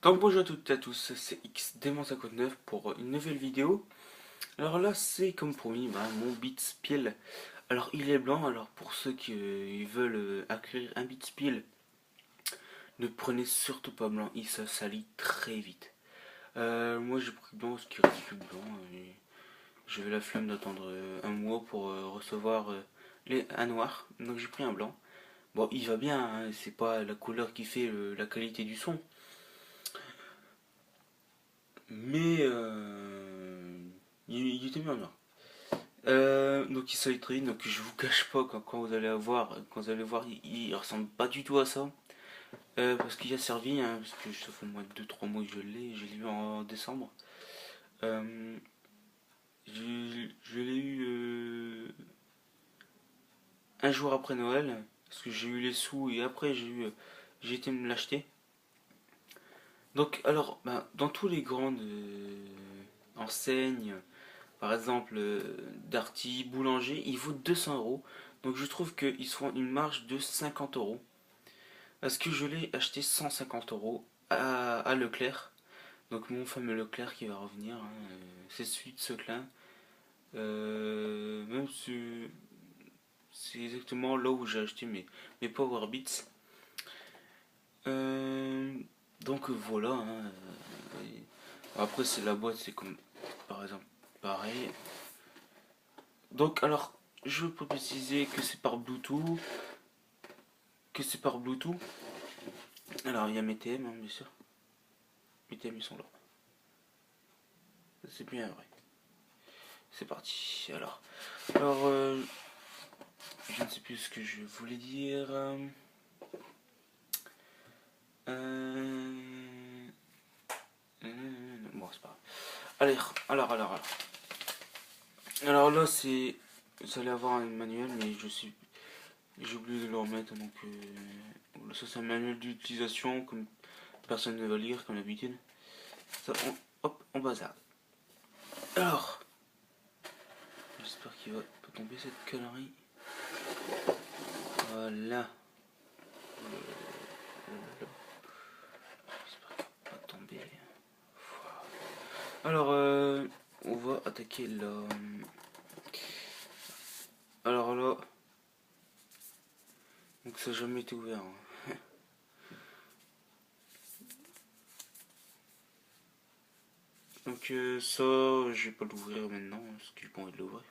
Donc bonjour à toutes et à tous, c'est XDémon59 pour une nouvelle vidéo. Alors là c'est comme promis, mon Beatspiel. Alors il est blanc, alors pour ceux qui veulent acquérir un Beatspiel, ne prenez surtout pas blanc, il se salit très vite. Moi j'ai pris blanc, ce qui reste plus blanc. Et j'avais la flemme d'attendre un mois pour recevoir un noir, donc j'ai pris un blanc. Bon il va bien, hein, c'est pas la couleur qui fait la qualité du son. Mais il était bien là. Donc il s'électrise, donc je vous cache pas quand vous allez voir, il ressemble pas du tout à ça. Parce qu'il a servi, hein, parce que ça fait au moins 2-3 mois que je l'ai eu en décembre. Euh, je l'ai eu un jour après Noël, parce que j'ai eu les sous et après j'ai été me l'acheter. Donc alors, dans tous les grandes enseignes, par exemple, Darty, Boulanger, il vaut 200 euros. Donc je trouve qu'ils font une marge de 50 euros. Parce que je l'ai acheté 150 euros à Leclerc. Donc mon fameux Leclerc qui va revenir, hein, c'est celui de Seclin. Même si c'est exactement là où j'ai acheté mes Power Beats. Euh, donc voilà. Hein, après c'est la boîte, c'est comme par exemple pareil. Donc alors je peux préciser que c'est par Bluetooth. Alors il y a mes TM, hein, bien sûr. Mes TM ils sont là. C'est bien vrai. C'est parti. Alors, je ne sais plus ce que je voulais dire. Euh, bon, c'est pas grave. Allez, alors là, c'est. Vous allez avoir un manuel, mais j'ai oublié de le remettre. Donc, ça, c'est un manuel d'utilisation, comme personne ne va lire, comme d'habitude. Ça, hop, on bazar. Alors, j'espère qu'il va pas tomber cette connerie. Voilà. J'espère qu'il va pas tomber. Alors, on va attaquer là. Alors là, donc ça n'a jamais été ouvert, hein. Donc ça, je vais pas l'ouvrir maintenant, parce que j'ai pas envie de l'ouvrir.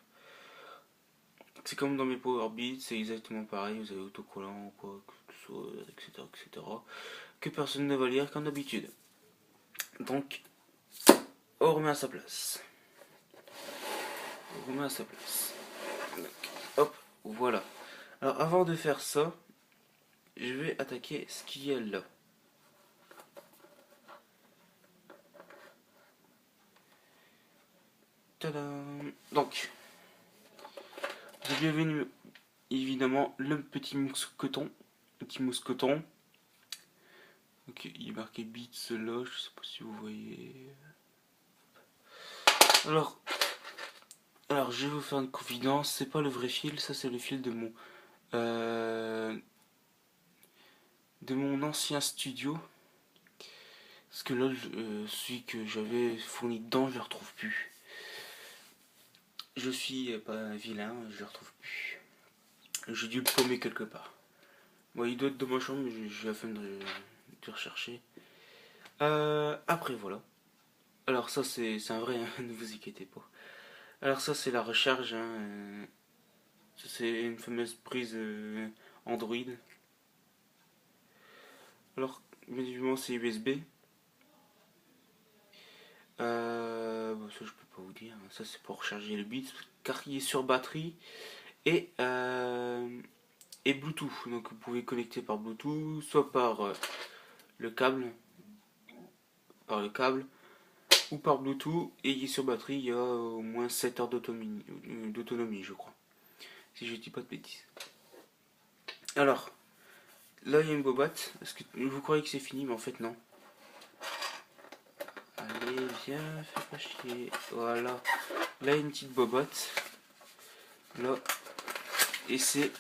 C'est comme dans mes Power Beats, c'est exactement pareil, vous avez autocollant ou quoi que ce soit, etc., etc. Que personne ne va lire comme d'habitude. Donc, on remet à sa place. On remet à sa place. Donc, hop, voilà. Alors avant de faire ça, je vais attaquer ce qui est là. Tadam. Donc, vous avez évidemment le petit mousqueton. Petit mousqueton. Ok, il est marqué Beats là, je sais pas si vous voyez. Alors, alors je vais vous faire une confidence, c'est pas le vrai fil, ça c'est le fil euh, de mon ancien studio. Parce que là, celui que j'avais fourni dedans, je le retrouve plus. Je suis pas vilain, je le retrouve plus. J'ai dû le paumer quelque part. Bon, il doit être dans ma chambre, mais j'ai la flemme de rechercher. Après, voilà. Alors ça, c'est un vrai, hein, ne vous inquiétez pas. Alors ça, c'est la recharge, hein, ça, c'est une fameuse prise Android. Alors, bien évidemment, c'est USB. Bon, ça, je peux pas vous dire. Ça, c'est pour recharger le bit, car il est sur batterie et, et Bluetooth. Donc, vous pouvez connecter par Bluetooth, soit le câble, par le câble, ou par Bluetooth. Et il est sur batterie, il y a au moins 7 heures d'autonomie, je crois. Si je dis pas de bêtises. Alors, là, il y a une boîte. Parce que vous croyez que c'est fini, mais en fait, non. Allez, viens, fais pas chier. Voilà. Là, il y a une petite bobotte. Là. Et c'est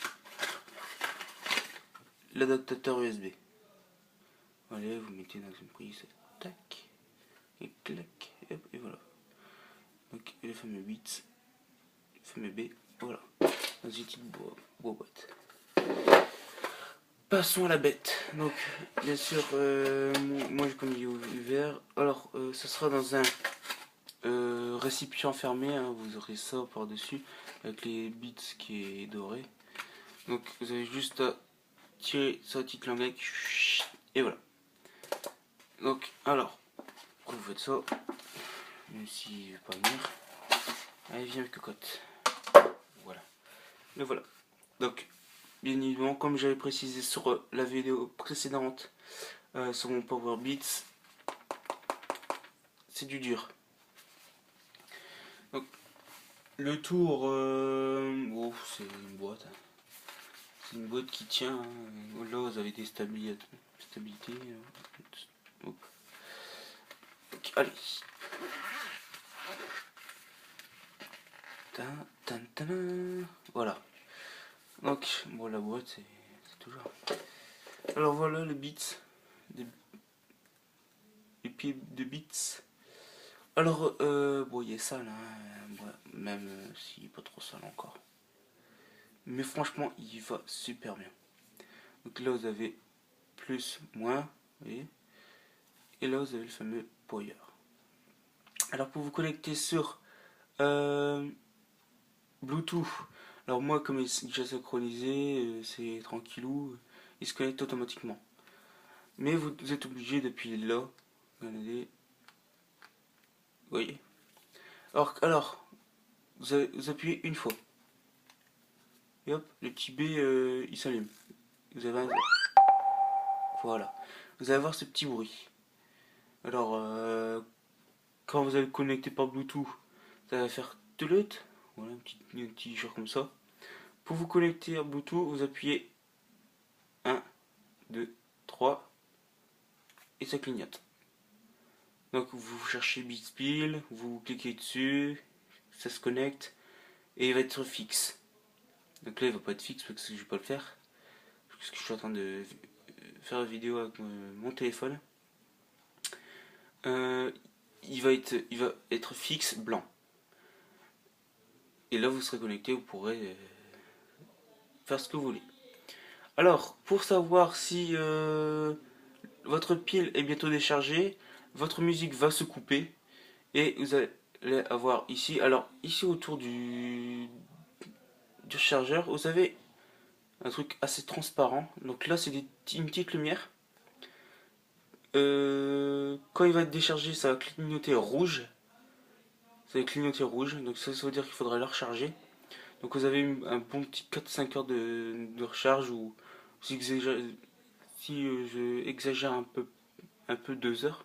l'adaptateur USB. Allez, vous mettez dans une prise. tac, et clac, hop, et voilà. Donc le fameux bits, le fameux B, voilà, dans une petite boîte. Passons à la bête. Donc, bien sûr, moi comme il est ouvert, alors ça sera dans un récipient fermé, hein, vous aurez ça par-dessus, avec les bits qui est doré. Donc, vous avez juste à tirer sa petite languette, et voilà. Donc, alors, vous faites ça, même s'il ne veut pas venir. Allez, viens, cocotte. Voilà. Le voilà. Donc, bien évidemment, comme j'avais précisé sur la vidéo précédente, sur mon Power Beats, c'est du dur. Donc, le tour, oh, c'est une boîte. Hein. C'est une boîte qui tient. Hein. Là, vous avez des stabilités. Donc, allez. Voilà. Donc, bon, la boîte, c'est toujours. Alors voilà le bits. Les pieds de bits. Alors, bon, il est sale, hein, même s'il n'est pas trop sale encore. Mais franchement, il va super bien. Donc là, vous avez plus, moins, vous voyez. Et là, vous avez le fameux power. Alors, pour vous connecter sur Bluetooth, alors moi, comme il est déjà synchronisé, c'est tranquillou, il se connecte automatiquement. Mais vous êtes obligé d'appuyer là. Regardez. Vous voyez. Alors vous appuyez une fois. Et hop, le petit B, il s'allume. Vous avez un... Voilà. Vous allez avoir ce petit bruit. Alors, quand vous allez le connecter par Bluetooth, ça va faire telut. Voilà, un petit genre comme ça. Pour vous connecter à Bluetooth, vous appuyez 1, 2, 3 et ça clignote. Donc vous cherchez Beatspill, vous cliquez dessus, ça se connecte et il va être fixe. Donc là il va pas être fixe parce que je vais pas le faire. Parce que je suis en train de faire une vidéo avec mon téléphone. Il va être fixe blanc. Et là vous serez connecté, vous pourrez faire ce que vous voulez. Alors pour savoir si votre pile est bientôt déchargée, votre musique va se couper et vous allez avoir ici, alors ici autour du chargeur, vous avez un truc assez transparent. Donc là c'est une petite lumière. Quand il va être déchargé, ça va clignoter rouge. Ça va clignoter rouge, donc ça veut dire qu'il faudra le recharger. Donc vous avez un bon petit 4-5 heures de recharge, ou si je exagère un peu 2 heures.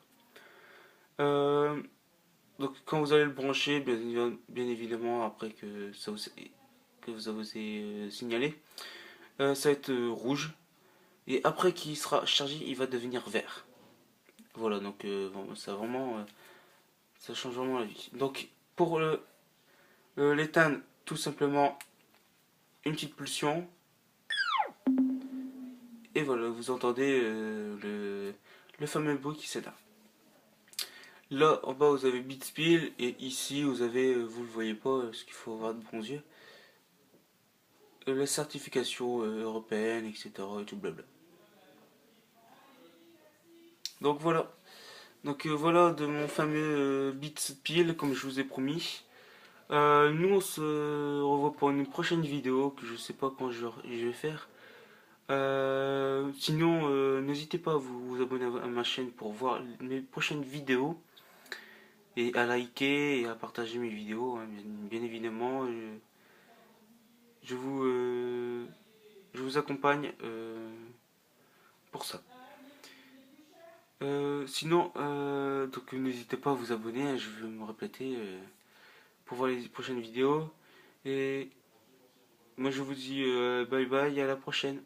Donc quand vous allez le brancher, bien évidemment, après que vous avez signalé, ça va être rouge. Et après qu'il sera chargé, il va devenir vert. Voilà, donc ça change vraiment la vie. Donc pour l'éteindre, tout simplement une petite pulsion. Et voilà, vous entendez le fameux bruit qui s'éteint. Là en bas vous avez Beatspill et ici vous avez, vous le voyez pas parce qu'il faut avoir de bons yeux, la certification européenne, etc. et tout blabla. Donc voilà. Donc voilà de mon fameux Beatspill comme je vous ai promis. Nous on se revoit pour une prochaine vidéo que je sais pas quand je vais faire. Sinon n'hésitez pas à vous abonner à ma chaîne pour voir mes prochaines vidéos. Et à liker et à partager mes vidéos, hein, bien évidemment. Je vous accompagne pour ça. Sinon, donc n'hésitez pas à vous abonner, hein, je vais me répéter pour voir les prochaines vidéos. Et moi je vous dis bye bye et à la prochaine.